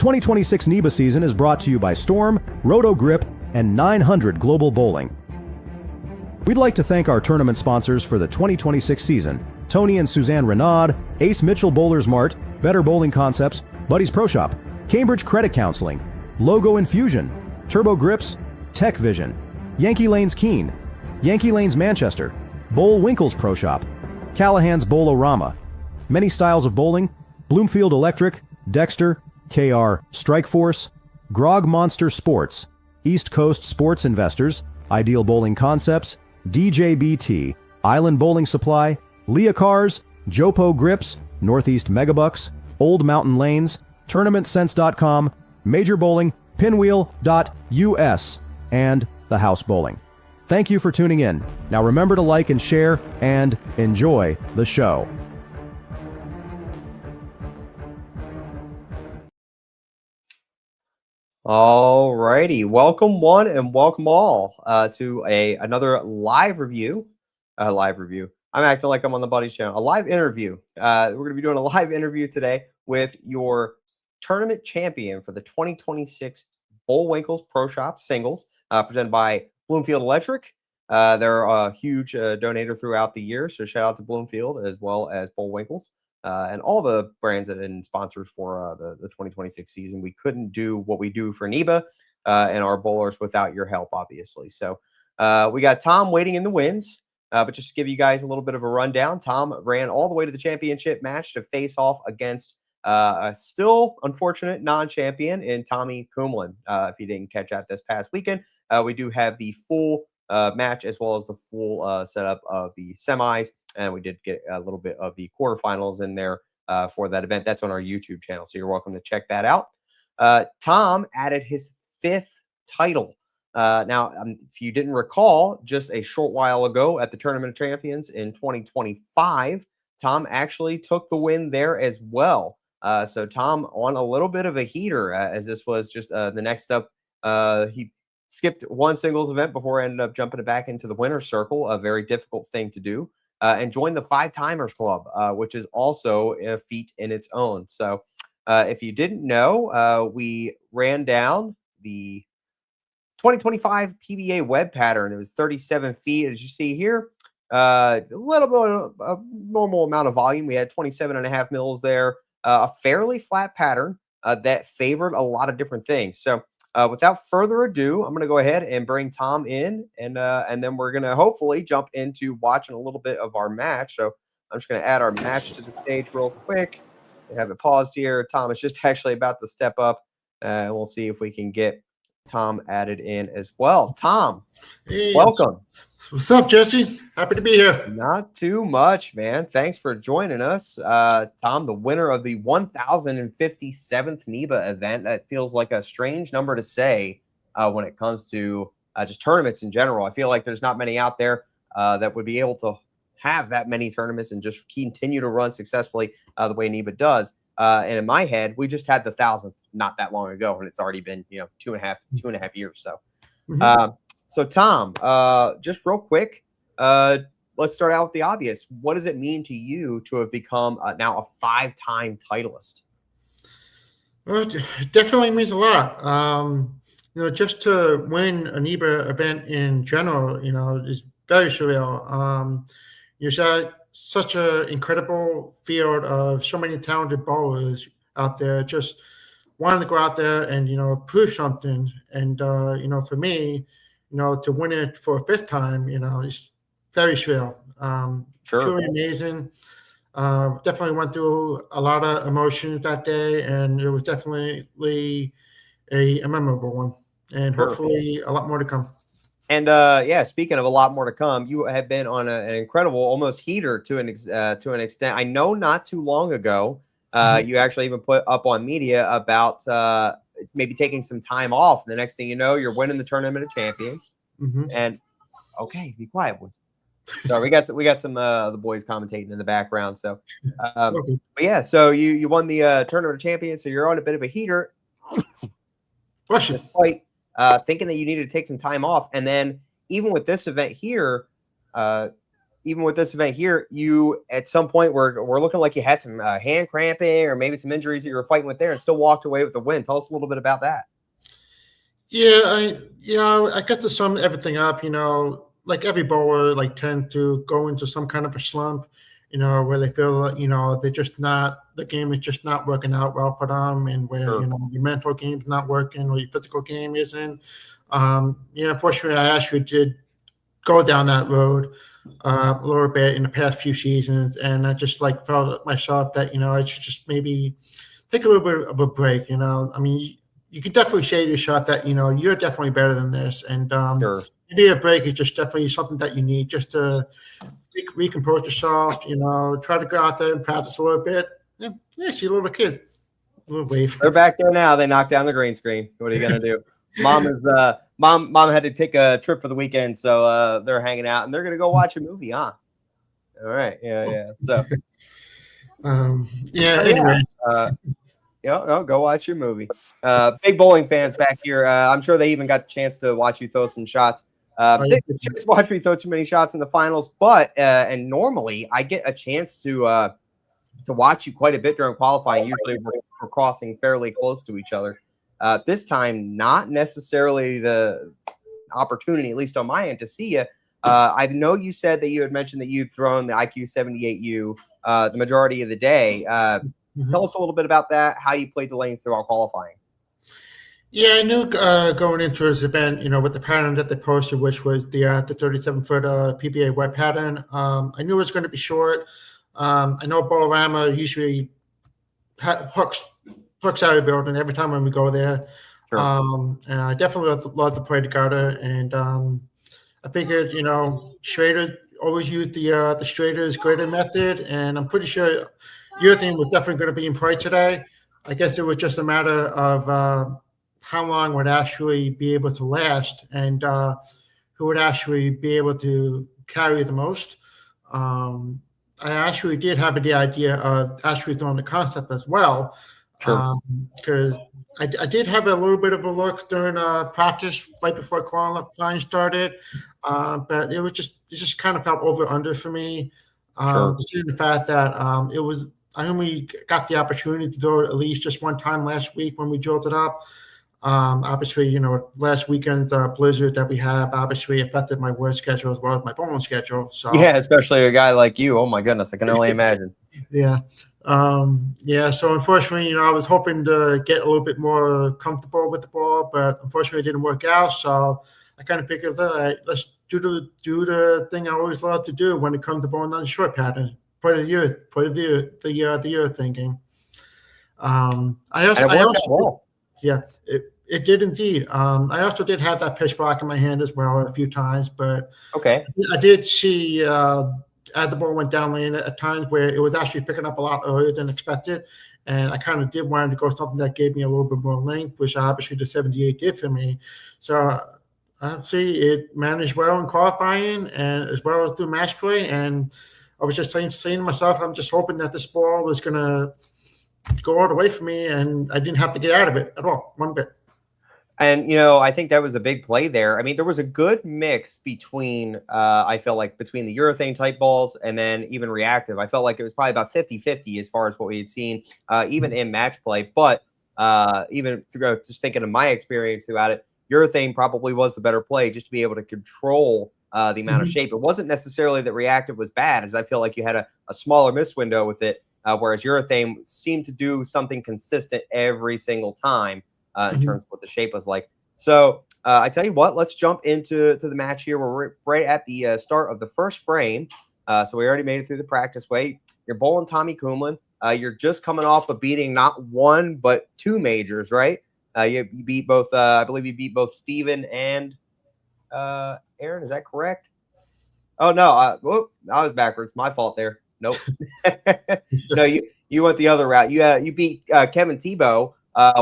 2026 NEBA season is brought to you by Storm, Roto Grip, and 900 Global Bowling. We'd like to thank our tournament sponsors for the 2026 season: Tony and Suzanne Renaud, Ace Mitchell Bowlers Mart, Better Bowling Concepts, Buddy's Pro Shop, Cambridge Credit Counseling, Logo Infusion, Turbo Grips, Tech Vision, Yankee Lanes Keene, Yankee Lanes Manchester, Bowl Winkles Pro Shop, Callahan's Bowl-O-Rama, Many Styles of Bowling, Bloomfield Electric, Dexter, KR Strikeforce, Grog Monster Sports, East Coast Sports Investors, Ideal Bowling Concepts, DJBT, Island Bowling Supply, Leah Cars, Jopo Grips, Northeast Megabucks, Old Mountain Lanes, TournamentSense.com, Major Bowling, Pinwheel.us, and The House Bowling. Thank you for tuning in. Now remember to like and share and enjoy the show. All righty, welcome one and welcome all to another live review. I'm acting like I'm on the Buddy's channel. A live interview. We're going to be doing a live interview today with your tournament champion for the 2026 Bowl Winkles Pro Shop singles, presented by Bloomfield Electric. They're a huge donator throughout the year, so shout out to Bloomfield as well as Bowl Winkles and all the brands that and sponsors for the 2026 season. We couldn't do what we do for NEBA and our bowlers without your help, obviously. So we got Tom waiting in the wins. But just to give you guys a little bit of a rundown, Tom ran all the way to the championship match to face off against a still unfortunate non-champion in Tommy Kumlin. If you didn't catch that this past weekend, we do have the full match as well as the full setup of the semis, and we did get a little bit of the quarterfinals in there for that event. That's on our YouTube channel, so you're welcome to check that out. Tom added his 5th title. Now, if you didn't recall, just a short while ago at the Tournament of Champions in 2025, Tom actually took the win there as well. So Tom on a little bit of a heater, as this was just the next up. He skipped one singles event before ended up jumping back into the winner's circle, a very difficult thing to do, and joined the 5-timers club, which is also a feat in its own. So if you didn't know, we ran down the 2025 PBA web pattern. It was 37 feet, as you see here. A little bit of a normal amount of volume. We had 27.5 mils there. A fairly flat pattern that favored a lot of different things. So without further ado, I'm going to go ahead and bring Tom in, and then we're going to hopefully jump into watching a little bit of our match. So I'm just going to add our match to the stage real quick. I have it paused here. Tom is just actually about to step up, and we'll see if we can get Tom added in as well. Tom, hey, welcome. What's up, Jesse? Happy to be here. Not too much, man. Thanks for joining us. Tom, the winner of the 1057th NEBA event. That feels like a strange number to say when it comes to just tournaments in general. I feel like there's not many out there that would be able to have that many tournaments and just continue to run successfully the way NEBA does. And in my head, we just had the 1,000th not that long ago, and it's already been, two and a half years. So, so Tom, just real quick, let's start out with the obvious. What does it mean to you to have become now a 5-time titleist? Well, it definitely means a lot. Just to win a NEBA event in general, is very surreal. You saw such an incredible field of so many talented bowlers out there, just wanting to go out there and, prove something. And, for me, to win it for a 5th time, is very surreal. Sure. Truly amazing. Definitely went through a lot of emotions that day, and it was definitely a memorable one. And hopefully a lot more to come. And yeah, speaking of a lot more to come, you have been on an incredible, almost heater to an extent. I know not too long ago, you actually even put up on media about maybe taking some time off. And the next thing you know, you're winning the Tournament of Champions. And okay, be quiet, boys. So we got some the boys commentating in the background. So, but yeah, so you won the Tournament of Champions. So you're on a bit of a heater. Quite thinking that you needed to take some time off, and then even with this event here, even with this event here, you at some point we're looking like you had some hand cramping or maybe some injuries that you were fighting with there, and still walked away with the win. Tell us a little bit about that. Yeah, I got to sum everything up. Like every bowler, like tend to go into some kind of a slump. Where they feel they're just not, the game is just not working out well for them, and where Sure. your mental game's not working or your physical game isn't. Unfortunately, I actually did go down that road a little bit in the past few seasons, and I just like felt myself that I should just maybe take a little bit of a break. I mean, you can definitely say to yourself that you're definitely better than this, and Sure. maybe a break is just definitely something that you need just to recompose yourself. Try to go out there and practice a little bit. Yeah, she's a little kid, a little wave. They're back there now. They knocked down the green screen. What are you gonna do? Mom had to take a trip for the weekend, so they're hanging out and they're gonna go watch a movie, huh? All right, yeah. So, Anyway. Go watch your movie. Big bowling fans back here. I'm sure they even got the chance to watch you throw some shots. They just watch me throw too many shots in the finals, but and normally I get a chance to watch you quite a bit during qualifying. Usually we're crossing fairly close to each other. This time, not necessarily the opportunity, at least on my end, to see you. I know you said that you had mentioned that you'd thrown the IQ 78U the majority of the day. Tell us a little bit about that, how you played the lanes throughout qualifying. Yeah, I knew going into this event, with the pattern that they posted, which was the 37-foot PBA wet pattern, I knew it was going to be short. I know Bowl-O-Rama usually hooks out of the building every time when we go there. Sure. And I definitely love to play together. And I figured, Schrader always used the Schrader's grader method, and I'm pretty sure your thing was definitely going to be in play today. I guess it was just a matter of how long would actually be able to last, and who would actually be able to carry the most. I actually did have the idea of actually throwing the concept as well, because I did have a little bit of a look during practice right before qualifying started, but it just kind of felt over under for me. Considering the fact that I only got the opportunity to throw it at least just one time last week when we drilled it up. Obviously, last weekend's blizzard that we have obviously affected my work schedule as well as my bowling schedule. So yeah, especially a guy like you. Oh my goodness, I can only imagine. Yeah. So unfortunately, I was hoping to get a little bit more comfortable with the ball, but unfortunately it didn't work out. So I kind of figured, all right, let's do the thing I always love to do when it comes to bowling on the short pattern. For the year thinking. It did indeed. I also did have that pitch block in my hand as well a few times, but okay, I did see as the ball went down lane at times where it was actually picking up a lot earlier than expected, and I kind of did want to go something that gave me a little bit more length, which obviously the 78 did for me. So obviously it managed well in qualifying and as well as through match play, and I was just saying to myself, I'm just hoping that this ball was going to go all the way for me, and I didn't have to get out of it at all, one bit. And, I think that was a big play there. I mean, there was a good mix between, I felt like, between the urethane type balls and then even reactive. I felt like it was probably about 50-50 as far as what we had seen, even in match play. But even throughout, just thinking of my experience throughout it, urethane probably was the better play just to be able to control the amount of shape. It wasn't necessarily that reactive was bad, as I feel like you had a smaller miss window with it, whereas urethane seemed to do something consistent every single time in terms of what the shape was like. So I tell you what, let's jump into the match here. We're right at the start of the first frame. So we already made it through the practice way. You're bowling Tommy Kumlin. You're just coming off of beating not one, but two majors, right? You beat both, I believe you beat both Steven and Aaron, is that correct? Oh no, whoop, I was backwards. My fault there. Nope. No, you went the other route. You beat Kevin Tebow,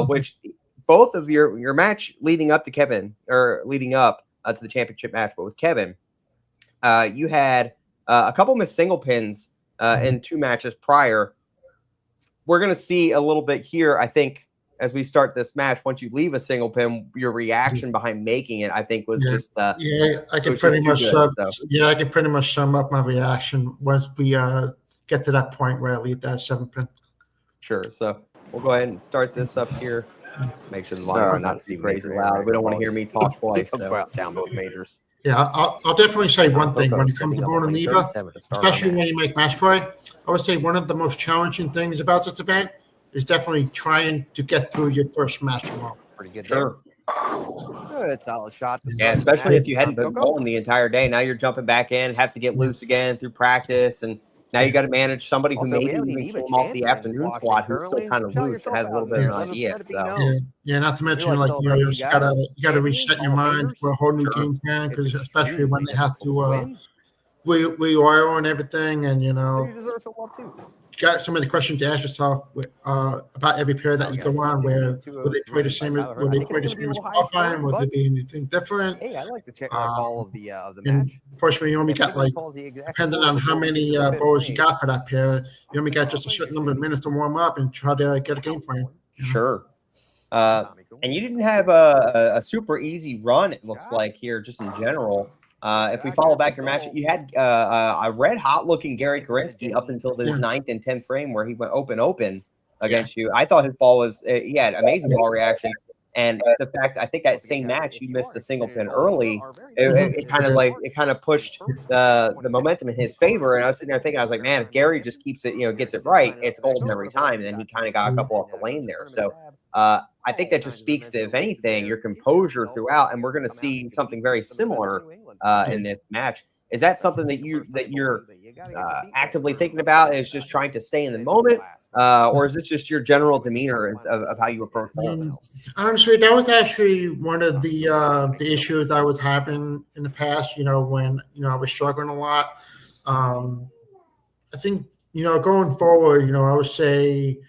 which both of your match leading up to Kevin, or leading up to the championship match, but with Kevin, you had a couple missed single pins in two matches prior. We're gonna see a little bit here, I think, as we start this match, once you leave a single pin, your reaction behind making it, I think, was just I can pretty much I can pretty much sum up my reaction once we get to that point where I leave that 7 pin. Sure. So we'll go ahead and start this up here. Make sure the volume not too crazy loud. We don't want to hear me talk twice. Down both majors. Yeah, I'll definitely say one thing when it comes to Bowl and Neva, especially when you make match play. I would say one of the most challenging things about this event is definitely trying to get through your first match alone. Pretty good. Sure. Good solid shot. Yeah, especially if you hadn't been bowling the entire day. Now you're jumping back in, have to get loose again through practice, and now you got to manage somebody who maybe even came off the afternoon squad who's still kind of loose and has a little bit of an idea. So not to mention you gotta reset your mind for a whole new game plan, because especially when they have to re-oil and everything, and you deserve some love too. Got some of the questions to ask yourself about every pair that you go on. Will they play the same? Will they play the same as qualifying? Will there be anything different? Hey, I like to check all of the match. Unfortunately, you only got depending on how many bowls you got for that pair, you only got just a certain number of minutes to warm up and try to get a game plan. Sure. And you didn't have a super easy run, it looks like, here, just in general. If we follow back your match, you had a red-hot looking Gary Korinsky up until this 9th and 10th frame where he went open against you. I thought his ball was he had amazing ball reaction, and the fact I think that same match you missed a single pin early, it kind of pushed the momentum in his favor. And I was sitting there thinking, I was like, man, if Gary just keeps it, gets it right, it's golden every time. And then he kind of got a couple off the lane there. So I think that just speaks to, if anything, your composure throughout, and we're going to see something very similar in this match. Is that something that you're actively thinking about? Is just trying to stay in the moment, or is it just your general demeanor of how you approach it? Honestly, that was actually one of the issues I was having in the past. When I was struggling a lot. I think going forward, I would say,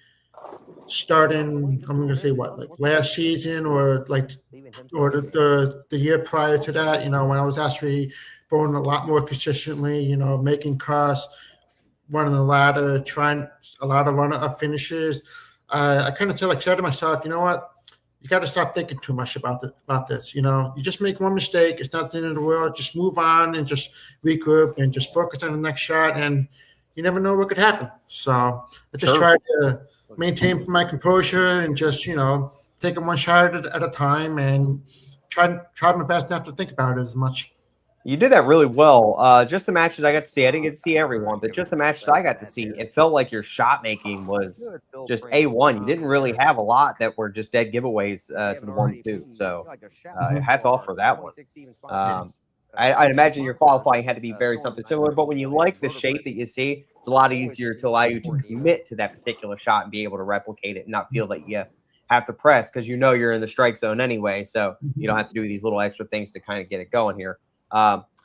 starting, I'm going to say last season or the year prior to that, when I was actually bowling a lot more consistently, making cuts, running the ladder, trying a lot of runner-up finishes. I kind of said to myself, you know what? You got to stop thinking too much about this. You just make one mistake. It's not the end of the world. Just move on and just regroup and just focus on the next shot. And you never know what could happen. So I just tried to maintain my composure and just, take it one shot at a time and try my best not to think about it as much. You did that really well. Just the matches I got to see, I didn't get to see everyone, but just the matches I got to see, it felt like your shot making was just A1. You didn't really have a lot that were just dead giveaways to the 1-2. So hats off for that one. I'd imagine your qualifying had to be very something similar, but when you like the shape that you see, it's a lot easier to allow you to commit to that particular shot and be able to replicate it and not feel that you have to press, because you're in the strike zone anyway, so you don't have to do these little extra things to kind of get it going here.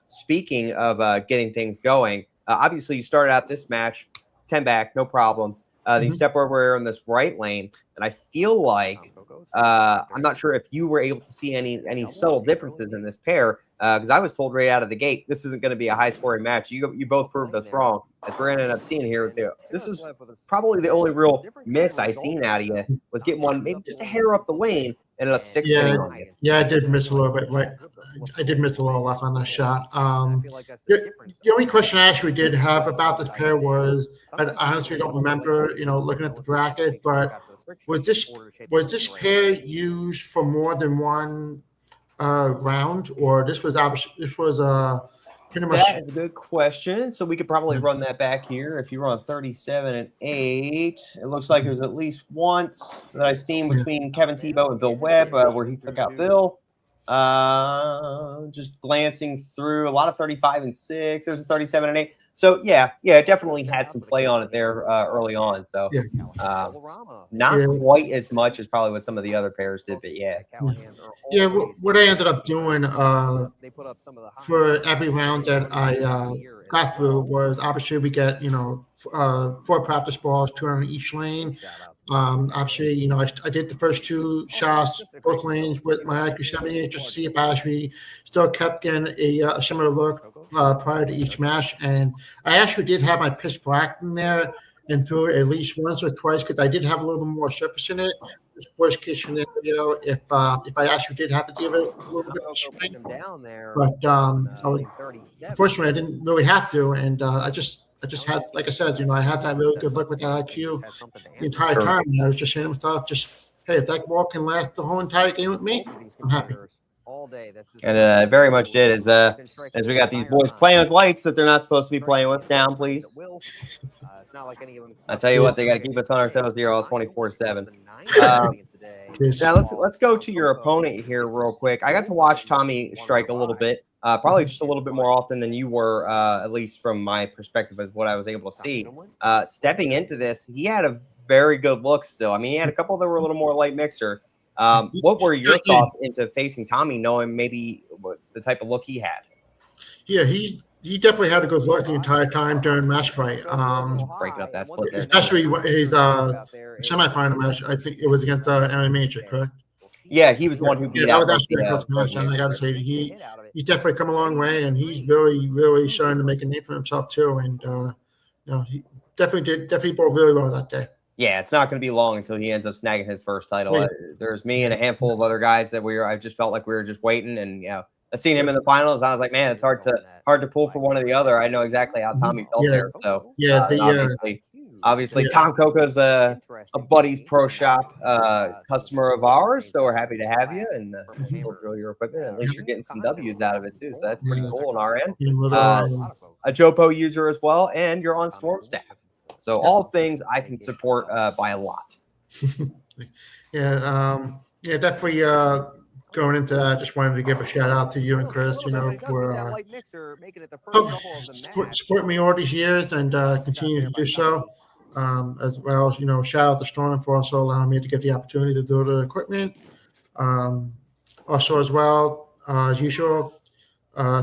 Speaking of getting things going, obviously you started out this match 10 back, no problems. Then you step over on this right lane, and I feel like I'm not sure if you were able to see any subtle differences in this pair, because I was told right out of the gate this isn't going to be a high-scoring match. You both proved us wrong, as we're going to end up seeing here. This is probably the only real miss I seen out of you, was getting one maybe just a hair up the lane, ended up 6 pinning on you. Yeah, I did miss a little bit. I did miss a little left on that shot. The only question I actually did have about this pair was, I honestly don't remember, looking at the bracket, but was this pair used for more than one round, or this was pretty much? That is a good question. So we could probably run that back here. If you were on 37 and 8, it looks like it was at least once that I steamed between Kevin Tebow and Bill Webb, where he took out Bill. Just glancing through a lot of 35 and 6. There's a 37 and 8. So yeah, it definitely had some play on it there early on. So not quite as much as probably what some of the other pairs did, but yeah. Yeah, what I ended up doing for every round that I got through was, obviously we get 4 practice balls, 2 on each lane. Obviously, I did the first 2 shots, both lanes, with my IQ 78, just to see if I actually still kept getting a similar look prior to each match. And I actually did have my pitch black in there and threw it at least once or twice, because I did have a little bit more surface in it. worst case scenario, if I actually did have to deal with it a little bit of Coco putting swing, him down there. but I was, Lane 37. unfortunately, I didn't really have to, and I just had, like I said, I had that really good look with that IQ Has something to the answer entire Sure. time. And I was just saying to myself, just hey, if that ball can last the whole entire game with me, both of these I'm happy. competitors all day. This is And it very much did as we got these boys playing with lights that they're not supposed to be playing with. Down, please. It's not like any of them. I tell you what, they Yes. got to keep us on our toes here all 24/7. Yes. Now let's go to your opponent here real quick. I got to watch Tommy strike a little bit, probably just a little bit more often than you were, at least from my perspective of what I was able to see. Stepping into this, he had a very good look still. I mean, he had a couple that were a little more light mixer. What were your thoughts into facing Tommy, knowing maybe what the type of look he had? Yeah, he definitely had a good look the entire time during match fight. Breaking up that split there. Especially his semifinal match. I think it was against LA Major, correct? Yeah, he was the one who beat that out. was actually a close match, and I got to say he's definitely come a long way, and he's really starting to make a name for himself too. And he definitely bowled really well that day. Yeah, it's not going to be long until he ends up snagging his first title. Yeah. There's me and a handful of other guys that I just felt like we were just waiting, and I seen him in the finals. I was like, man, it's hard to pull for one or the other. I know exactly how Tommy felt there. So obviously, Tom Coco's a Buddy's Pro Shop customer of ours, so we're happy to have you and still drill your equipment. At least you're getting some W's out of it too, so that's pretty cool on our end. A Jopo user as well, and you're on Storm staff. So all things I can support by a lot. Definitely. Going into that, I just wanted to give a shout out to you and Chris, for supporting me all these years and continue to do so. As well as, shout out to Storm for also allowing me to get the opportunity to do the equipment. Also, as well, as usual,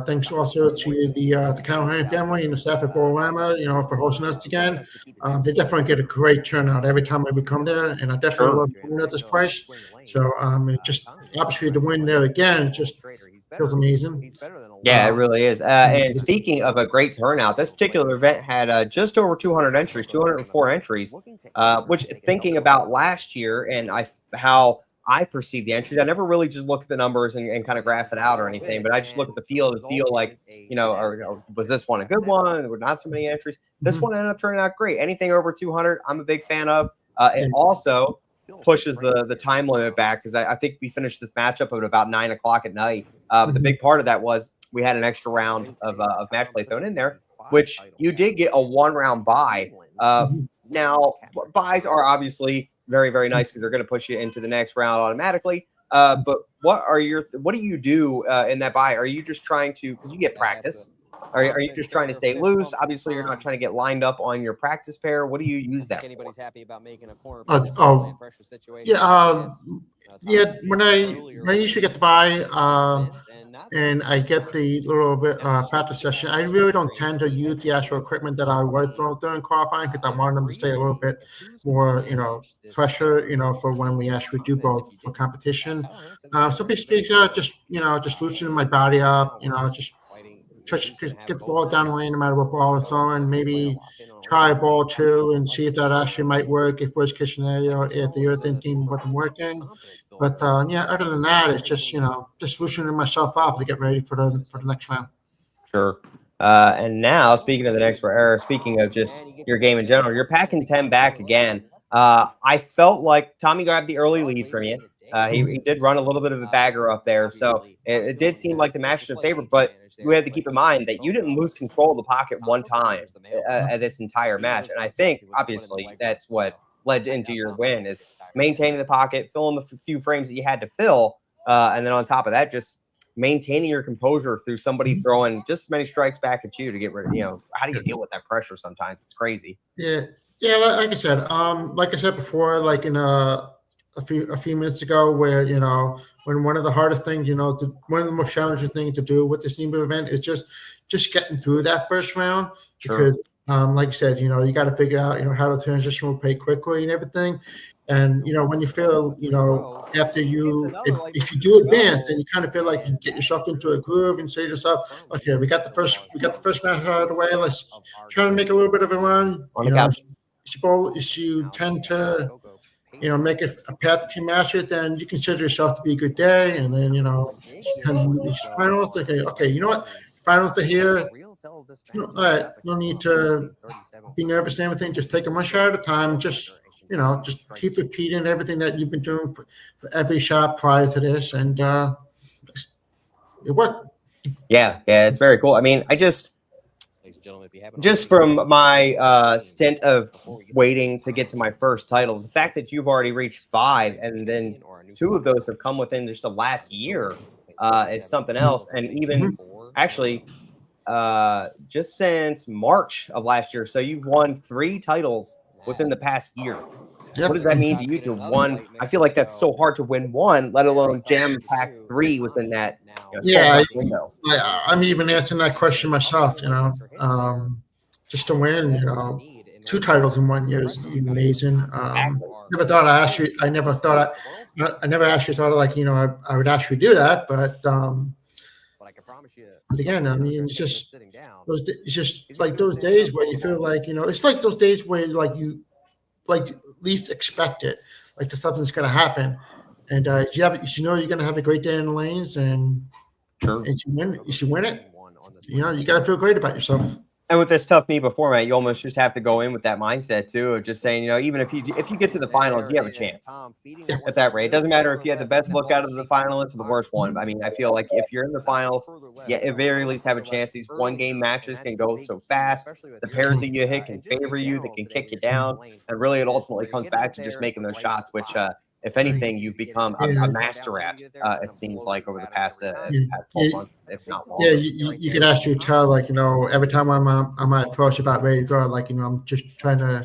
thanks also to the Callahan family and the staff at Bowl-O-Rama, for hosting us again. They definitely get a great turnout every time we come there, and I definitely love coming at this price. So, just obviously to win there again, it just feels amazing. Yeah, it really is. And speaking of a great turnout, this particular event had just over 200 entries, 204 entries, which thinking about last year and how I perceive the entries. I never really just look at the numbers and kind of graph it out or anything, but I just look at the field and feel like, was this one a good one? There were not so many entries. This one ended up turning out great. Anything over 200, I'm a big fan of. It also pushes the time limit back because I think we finished this matchup at about 9 o'clock at night. The big part of that was we had an extra round of match play thrown in there, which you did get a 1-round bye. Now, buys are obviously very, very nice because they're going to push you into the next round automatically. But what do you do in that bye? Are you just trying to, because you get practice, are you just trying to stay loose? Obviously, you're not trying to get lined up on your practice pair. What do you use that Anybody's for? happy about making a corner pressure situation. When I usually get the bye, and I get the little bit practice session, I really don't tend to use the actual equipment that I was during qualifying because I want them to stay a little bit more, fresher, for when we actually do both for competition. So basically, just loosening my body up, just get the ball down the lane no matter what ball it's on. Maybe try a ball too and see if that actually might work. If worst case scenario, if the other team wasn't working. But other than that, it's just loosening myself up to get ready for the next round. Sure. And now, speaking of the next round, speaking of just your game in general, you're packing 10 back again. I felt like Tommy grabbed the early lead from you. He did run a little bit of a bagger up there, so it did seem like the match was in favor. But we had to keep in mind that you didn't lose control of the pocket one time this entire match, and I think obviously that's what led into your win is maintaining the pocket, filling the few frames that you had to fill, and then on top of that, just maintaining your composure through somebody throwing just as many strikes back at you to get rid of. How do you deal with that pressure? Sometimes it's crazy. Yeah. Like I said before, like in a few minutes ago, where when one of the hardest things, one of the most challenging things to do with this Neighbor event is just getting through that first round. Sure. Because like you said, you got to figure out how to transition will pay quickly and everything. And when you feel after if you do advance, then you kind of feel like you can get yourself into a groove and say to yourself, okay, we got the first match out of the way. Let's try to make a little bit of a run. You tend to make it a path if you master it, then you consider yourself to be a good day. And then, kind of move these finals. Okay, you know what? Finals are here. All right, no need to be nervous and everything. Just take them one shot at a time. Just keep repeating everything that you've been doing for every shot prior to this, and it worked. Yeah, it's very cool. I mean, just from my stint of waiting to get to my first titles, the fact that you've already reached 5 and then 2 of those have come within just the last year is something else. And even actually just since March of last year. So you've won 3 titles within the past year. Yep. What does that mean to you to one? I feel like that's so hard to win 1, let alone jam pack 3 within that window. I'm even answering that question myself. Just to win 2 titles in 1 year is amazing. I never actually thought I would actually do that, but again, I mean, it's just like those days where you feel like it's like those days where you least expect it, like something's going to happen, and you're going to have a great day in the lanes, and you win it. You got to feel great about yourself. And with this tough NEBA format, you almost just have to go in with that mindset too, of just saying, even if you get to the finals, you have a chance at that rate. It doesn't matter if you had the best look out of the finalists or the worst one. I mean, I feel like if you're in the finals, at very least have a chance. These 1-game matches can go so fast. The pairs that you hit can favor you, they can kick you down, and really it ultimately comes back to just making those shots, which if anything, you've become a master at, it seems like, over the past 12 months, if not longer. Yeah, you can actually tell, every time I'm on my approach about ready to go, I'm just trying to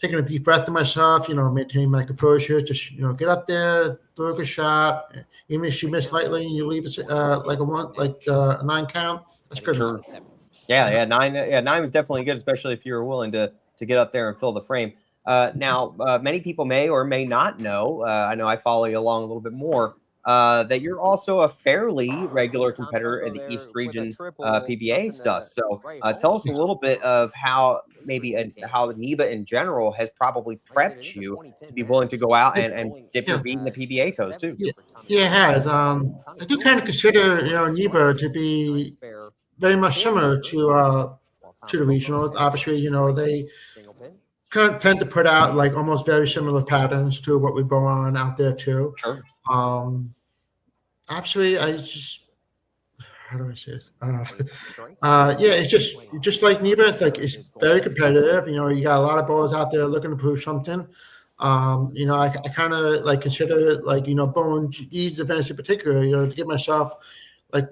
taking a deep breath to myself, maintain my composure, just, get up there, throw a good shot. Even if you miss slightly and you leave it a 9 count, that's good. Sure. Yeah, 9 was definitely good, especially if you were willing to get up there and fill the frame. Now, many people may or may not know, I know I follow you along a little bit more, that you're also a fairly regular competitor in the East Region PBA stuff. So tell us a little bit of how how NEBA in general has probably prepped you to be willing to go out and dip your feet in the PBA toes too. Yeah, it has. I do kind of consider NEBA to be very much similar to the regionals. Obviously, they kind of tend to put out almost very similar patterns to what we go on out there too. Sure. Actually, how do I say this? It's just like NEBA. It's very competitive. You got a lot of bowlers out there looking to prove something. I kind of consider bowling these events in particular, to give myself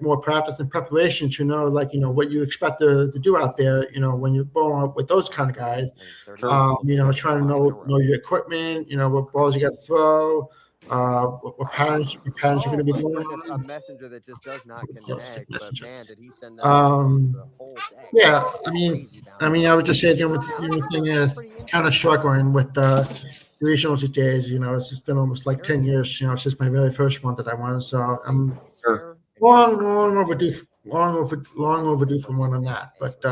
more practice and preparation to know what you expect to do out there, when you're bowling with those kind of guys. Trying to know your equipment, what balls you got to throw, what patterns are going to be doing. A messenger that just does not connect. But man, did he send that the whole day? Yeah, I mean, I would just say the only thing is kind of struggling with the regionals these days. It's been almost 10 years, since my very first one that I won. So I'm long overdue for one on that. But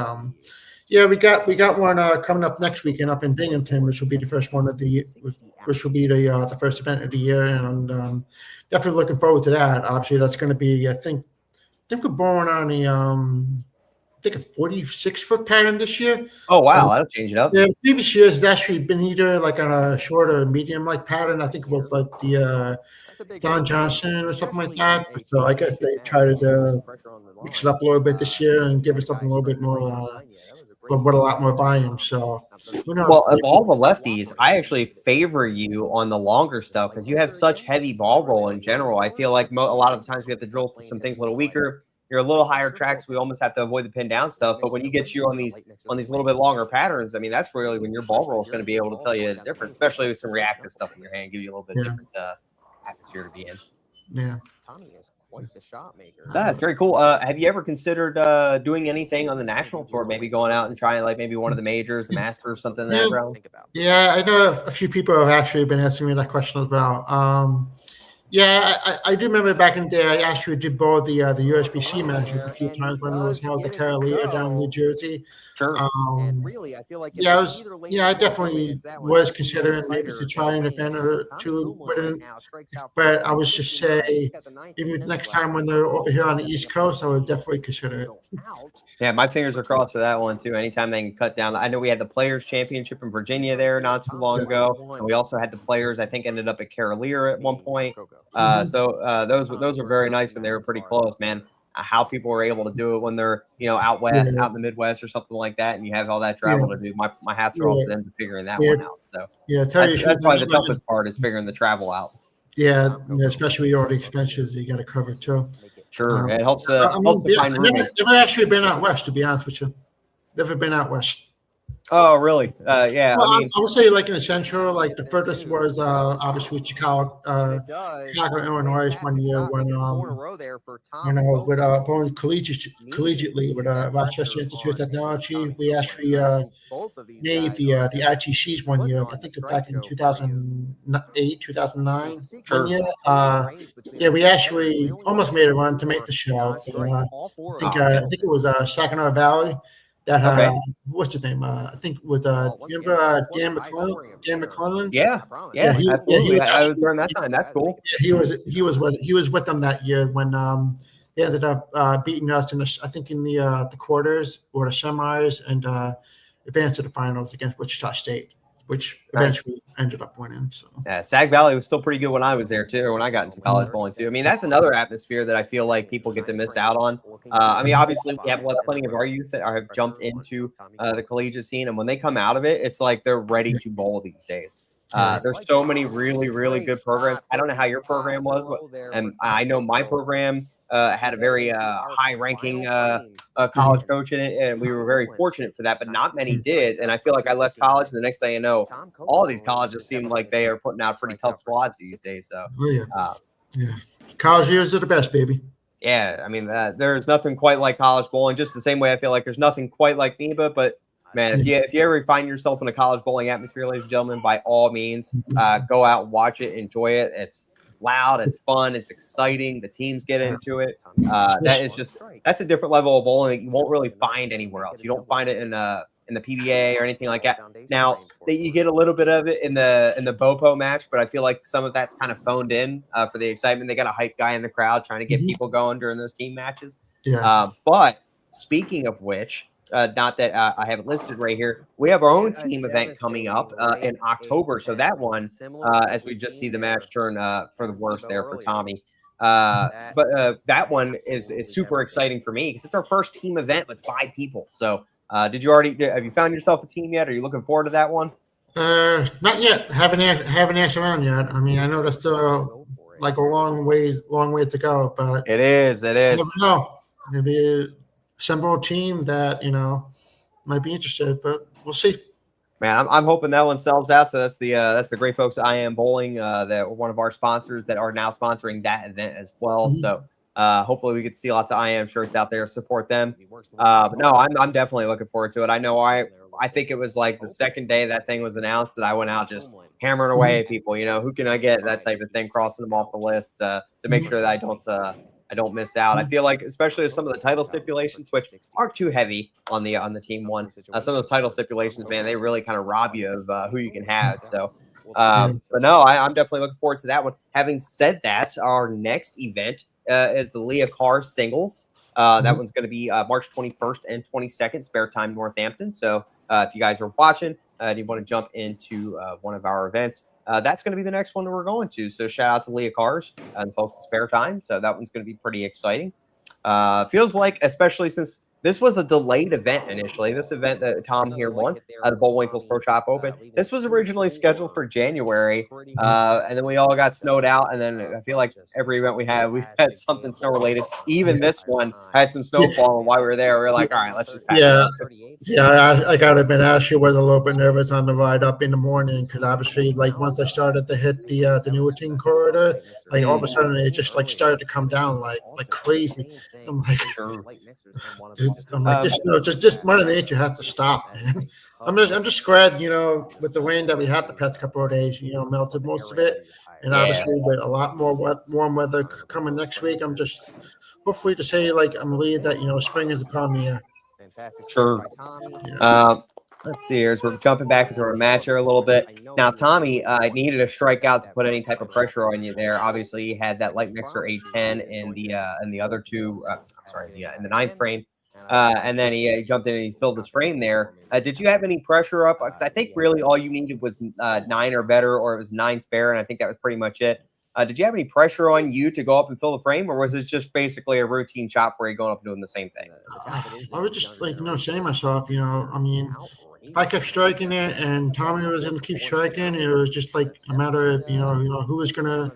we got one coming up next weekend up in Binghamton, which will be the first one of the year, which will be the first event of the year, and definitely looking forward to that. Obviously, that's going to be I think we're born on a 46-foot pattern this year. Oh wow, that'll change it up. Yeah, previous years it's actually been either on a short or medium pattern. I think it was the Don Johnson or something like that. So I guess they tried to mix it up a little bit this year and give us something a little bit more, with a lot more volume. So who knows? Well, of all the lefties, I actually favor you on the longer stuff because you have such heavy ball roll in general. I feel like a lot of the times we have to drill some things a little weaker. You're a little higher tracks. We almost have to avoid the pin down stuff. But when you get you on these little bit longer patterns, I mean, that's really when your ball roll is going to be able to tell you the difference, especially with some reactive stuff in your hand, give you a little bit different atmosphere to be in. Yeah. Tommy is quite the shot maker. So that's very cool. Have you ever considered doing anything on the national tour? Maybe going out and trying maybe one of the majors, the Masters, something in that realm? Yeah, I know a few people have actually been asking me that question as well. Yeah, I do remember back in the day. I actually did bowl the USB-C matches a few times when it was held at Callahan down in New Jersey. Sure. And Um, really, I feel like if yeah, I it's was. either lane Yeah, I or Bowl Bowl, definitely it's that one. was Especially when it's considering maybe to tighter try an lane. event or Tommy two Goomlin with right him. now strikes out for But I was just 69. He's say, got the ninth even and 10th next left. time when they're over here on the East Coast, I would definitely consider it. Yeah, my fingers are crossed for that one too. Anytime they can cut down. I know we had the Players Championship in Virginia there not too long ago, and we also had the Players. I think ended up at Carolier at one point. Those were very nice when they were pretty close, man. How people were able to do it when they're out west, Yeah. out in the Midwest or something like that, and you have all that travel to do. My hats are off to them for figuring that Yeah. one out. So Yeah, tell you the that's truth, probably the toughest part is figuring the travel out. Yeah, especially all the expenses you got to cover too. Sure, it helps I mean, to find I've roommates. never actually been out west, to be honest with you. Never been out west. Oh, really? Yeah. Well, I mean, I would say like in the central, like the furthest was obviously Chicago, Illinois, one year when with going collegiately with Rochester Institute of Technology. We actually made the ITCs one year. I think back in 2008, 2009. Sure. 1 year. Yeah, we actually almost made a run to make the show. I think it was Saginaw Valley. That what's his name? I think with remember Dan McClellan? Yeah, absolutely. I was during that time. That's cool. Yeah, he was with them that year when they ended up beating us in the quarters or the semis and advanced to the finals against Wichita State, which eventually ended up winning. So yeah, Sag Valley was still pretty good when I was there too. When I got into college bowling too. I mean, that's another atmosphere that I feel like people get to miss out on. I mean, obviously we have plenty of our youth that have jumped into the collegiate scene, and when they come out of it, it's like they're ready to bowl these days. There's so many really, really good programs. I don't know how your program was, and I know my program had a very high-ranking college coach in it, and we were very fortunate for that, but not many did. And I feel like I left college, and the next thing you know, all these colleges seem like they are putting out pretty tough squads these days. So, college years are the best, baby. Yeah, I mean, there's nothing quite like college bowling, just the same way I feel like there's nothing quite like NEBA, but man, if you ever find yourself in a college bowling atmosphere, ladies and gentlemen, by all means, go out and watch it, enjoy it. It's loud, it's fun, it's exciting. The teams get into it. That's a different level of bowling that you won't really find anywhere else. You don't find it in the PBA or anything like that. Now you get a little bit of it in the BOPO match, but I feel like some of that's kind of phoned in for the excitement. They got a hype guy in the crowd trying to get people going during those team matches. But speaking of which, not that I have it listed right here, we have our own team event coming up in October. So that one, as we just see the match turn for the worse there for Tommy. But that one is super exciting for me because it's our first team event with 5 people. So have you found yourself a team yet? Are you looking forward to that one? Not yet. Haven't asked around yet. I mean, I know that's still like a long ways to go, but it is. I never know. Maybe assemble a team that might be interested, but we'll see. Man, I'm hoping that one sells out. So that's the great folks at I Am Bowling that were one of our sponsors that are now sponsoring that event as well. So hopefully we get to see lots of I Am shirts out there, support them. But no, I'm definitely looking forward to it. I know I think it was like the second day that thing was announced that I went out just hammering away at people. Who can I get, that type of thing, crossing them off the list to make sure that I don't miss out. I feel like, especially with some of the title stipulations, which aren't too heavy on the team one, some of those title stipulations, man, they really kind of rob you of who you can have. So, but no, I'm definitely looking forward to that one. Having said that, our next event is the Leah Carr singles. That one's going to be March 21st and 22nd, Spare Time Northampton. So if you guys are watching and you want to jump into one of our events, that's going to be the next one that we're going to. So shout out to Leah Cars and folks at Spare Time. So that one's going to be pretty exciting. Feels like, especially since this was a delayed event initially, this event that Tom here won, the Bowl Winkles Pro Shop Open, this was originally scheduled for January, and then we all got snowed out, and then I feel like every event we've had something snow-related. Even this one had some snowfall, and while we were there, we were like, all right, let's just pack it. I got to admit, I actually was a little bit nervous on the ride up in the morning because obviously, like, once I started to hit the Newarton corridor, like, all of a sudden, it just, like, started to come down like crazy. I'm like, I'm like, just Mother Nature has to stop, man. I'm just glad, with the rain that we had the past couple of days, melted most of it, and obviously with a lot more warm weather coming next week, I'm just hopefully to say I'm relieved that spring is upon me. Sure. Let's see here. So we're jumping back into our match here a little bit. Now, Tommy needed a strikeout to put any type of pressure on you there. Obviously, he had that light mixer 810 in the other two. In the ninth frame. And then he jumped in and he filled his frame there. Did you have any pressure up? Because I think really all you needed was 9 or better, or it was 9 spare, and I think that was pretty much it. Did you have any pressure on you to go up and fill the frame, or was it just basically a routine shot for you going up and doing the same thing? I was just saying to myself, I mean, if I kept striking it and Tommy was going to keep striking, it was just a matter of who was gonna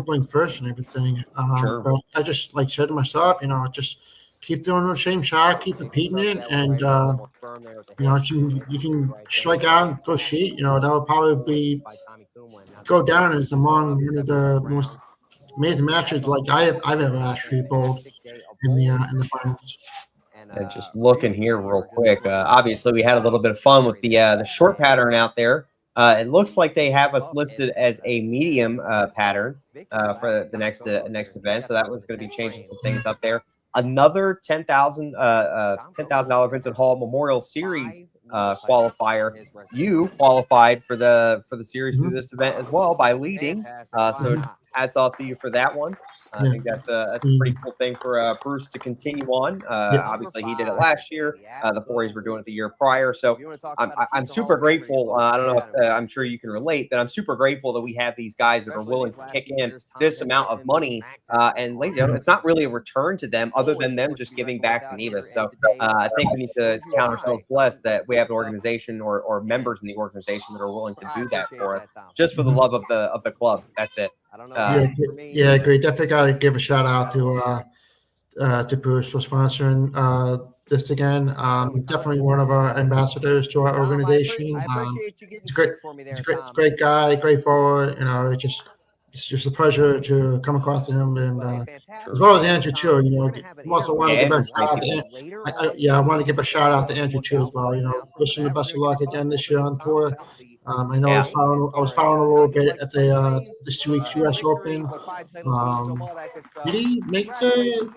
blink first and everything. Sure. But I just said to myself, just keep doing the same shot, keep repeating it, and if you can strike out and go sheet, that would probably go down as among one of the most amazing matches I've ever actually bowled in the finals. And just looking here real quick. Obviously, we had a little bit of fun with the short pattern out there. It looks like they have us listed as a medium pattern for the next event. So that one's going to be changing some things up there. Another $10,000 Vincent Hall Memorial Series qualifier. You qualified for the series through this event as well by leading. So hats off to you for that one. I think that's a pretty cool thing for Bruce to continue on. Obviously, he did it last year. The 40s were doing it the year prior. So I'm super grateful. I don't know if I'm sure you can relate that I'm super grateful that we have these guys that are willing to kick in this amount of money. And it's not really a return to them other than them just giving back to NEBA. So I think we need to count ourselves blessed that we have an organization or members in the organization that are willing to do that for us just for the love of the club. That's it. Yeah, great. Definitely got to give a shout out to Bruce for sponsoring this again. Definitely one of our ambassadors to our organization. He's great. He's a great guy, great bowler. It's just a pleasure to come across to him, and as well as Andrew too. I also want to give a shout out to I want to give a shout out to Andrew too as well. Wish him the best of luck again this year on tour. I know I was following a little bit at this 2 weeks U.S. Open. Did he make the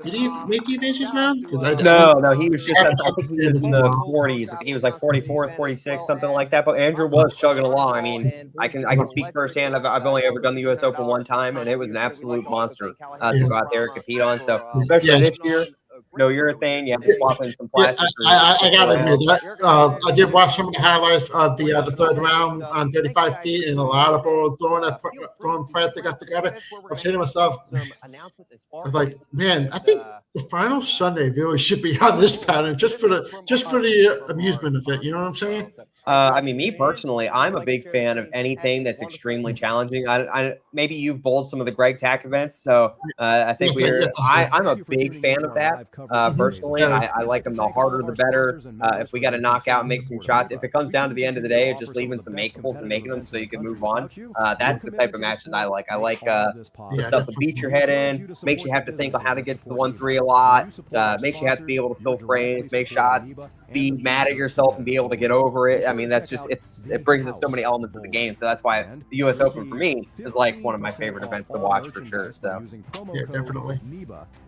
advances round? No, he was just. I think he was in the 40s. I think he was like 44, 46, something like that. But Andrew was chugging along. I mean, I can speak firsthand. I've only ever done the U.S. Open one time, and it was an absolute monster to go out there and compete on. So especially this year. No urethane. You have to swap in some plastic. I gotta admit that I did watch some of the highlights of the third round on 35 feet, and a lot of balls throwing flat. They got together. I was saying to myself, I was like, man, I think the final Sunday really should be on this pattern just for the amusement of it. You know what I'm saying? I mean, me personally, I'm a big fan of anything that's extremely challenging. I maybe you've bowled some of the Greg Tack events, so I think I'm a big fan of that. Personally, I like them. The harder, the better. If we got to knock out and make some shots, if it comes down to the end of the day, of just leaving some makeables and making them so you can move on. That's the type of matches I like. I like the stuff that beats your head in, makes you have to think on how to get to the 1-3 a lot, makes you have to be able to fill frames, make shots, be mad at yourself and be able to get over it. I mean, that's just it brings in so many elements of the game. So that's why the U.S. Open for me is like one of my favorite events to watch for sure. So yeah, definitely.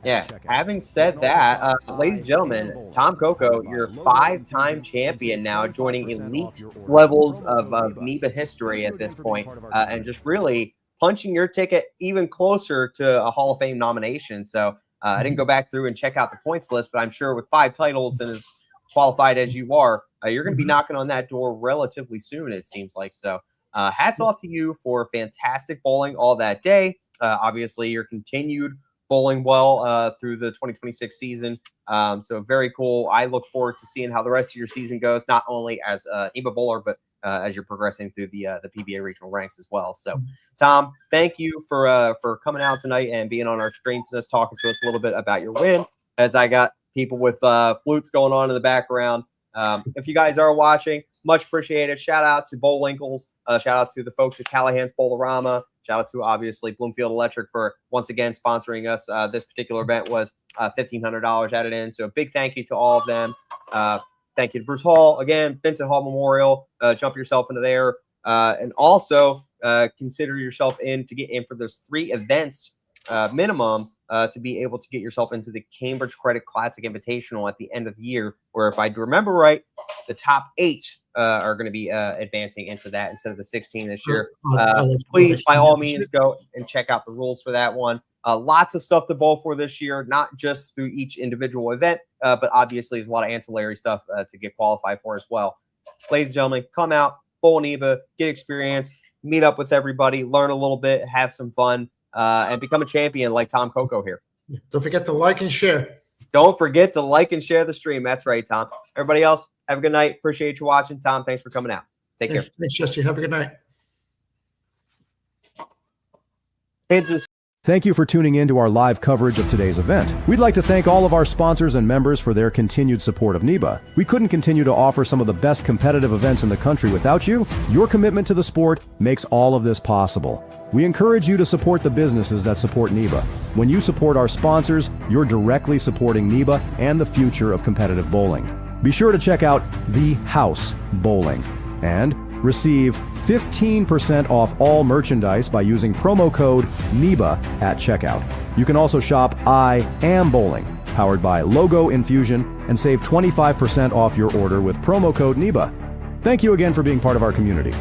Yeah. Having said that, ladies and gentlemen, Tom Coco, you're 5-time champion now, joining elite levels of NEBA history at this point, and just really punching your ticket even closer to a Hall of Fame nomination. So I didn't go back through and check out the points list, but I'm sure with 5 titles and as qualified as you are, you're going to be knocking on that door relatively soon, it seems like. So hats off to you for fantastic bowling all that day. Obviously, you're continued bowling well through the 2026 season. So very cool. I look forward to seeing how the rest of your season goes, not only as a NEBA bowler, but as you're progressing through the PBA regional ranks as well. So, Tom, thank you for coming out tonight and being on our stream to us, talking to us a little bit about your win. As I got people with flutes going on in the background, If you guys are watching, much appreciated. Shout out to Bowl Winkles. Shout out to the folks at Callahan's Bowl-O-Rama. Shout out to, obviously, Bloomfield Electric for, once again, sponsoring us. This particular event was $1,500 added in. So a big thank you to all of them. Thank you to Bruce Hall. Again, Vincent Hall Memorial. Jump yourself into there. And also consider yourself in to get in for those 3 events minimum to be able to get yourself into the Cambridge Credit Classic Invitational at the end of the year, where, if I remember right, the top 8 are going to be advancing into that instead of the 16 this year. Please, by all means, go and check out the rules for that one. Lots of stuff to bowl for this year, not just through each individual event, but obviously there's a lot of ancillary stuff to get qualified for as well. Ladies and gentlemen, come out, bowl NEBA, get experience, meet up with everybody, learn a little bit, have some fun, and become a champion like Tom Coco here. Don't forget to like and share. Don't forget to like and share the stream. That's right, Tom. Everybody else, have a good night. Appreciate you watching. Tom, thanks for coming out. Take care. Thanks, Jesse. Have a good night. Kids, Thank you for tuning in to our live coverage of today's event. We'd like to thank all of our sponsors and members for their continued support of NEBA. We couldn't continue to offer some of the best competitive events in the country without you. Your commitment to the sport makes all of this possible. We encourage you to support the businesses that support NEBA. When you support our sponsors, you're directly supporting NEBA and the future of competitive bowling. Be sure to check out The House Bowling and receive 15% off all merchandise by using promo code NEBA at checkout. You can also shop I Am Bowling, powered by Logo Infusion, and save 25% off your order with promo code NEBA. Thank you again for being part of our community.